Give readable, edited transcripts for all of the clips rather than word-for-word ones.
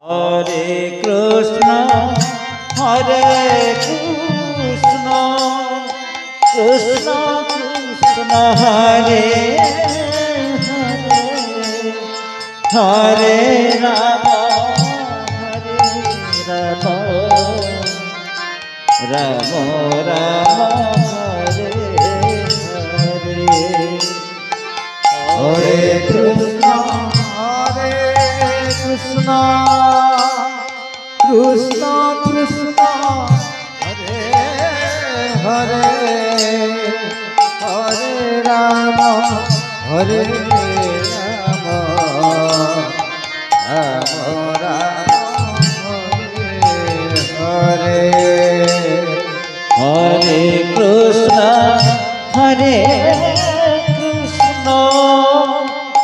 Hare Krishna Krishna Krishna Hare Hare Hare Ram Ram Ram Hare Hare Hare Krishna Krishna Krishna Hare Hare Hare Ram Hare Ram Ram Ram Hare Hare Hare Krishna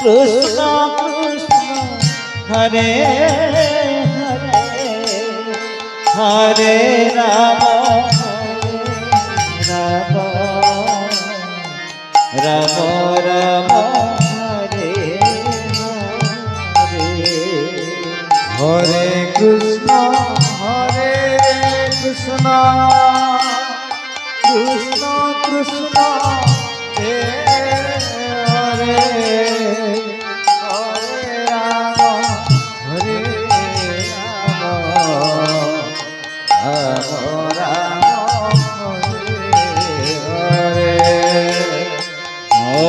Krishna Hare Hare Hare Ram Ram Ram Ram Hare Hare Hare Krishna Krishna Krishna Hare Hare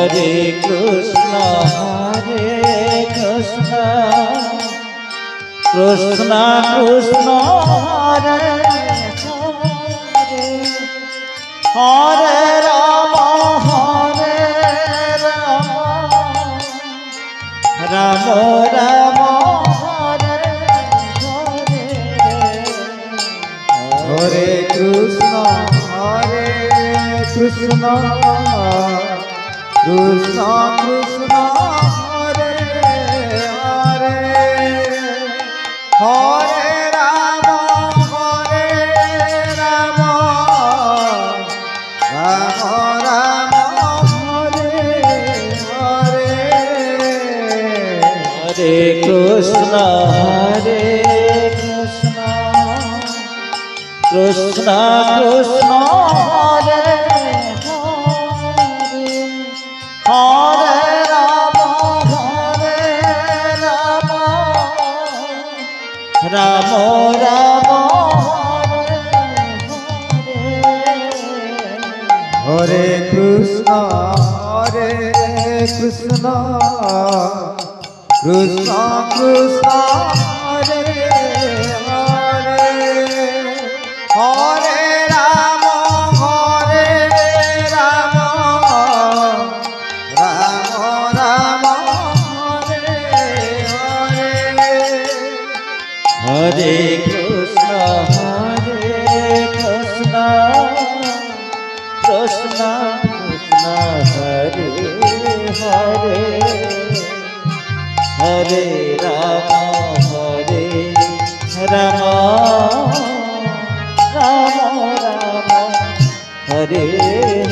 Hare Krishna Krishna Krishna Hare Hare Hare Ram Ram Ram Hare Hare Hare Krishna Krishna Krishna Krishna Hare Hare Hare Ram Ram Ram Hare Hare Hare Krishna Krishna Krishna Hare Hare Ram Ram Ram Hare Krishna Krishna Krishna Hare Hare Hare Ram Ram Ram Hare Hare Hare Krishna Krishna Krishna Hare Hare Hare Ram Ram Ram Hare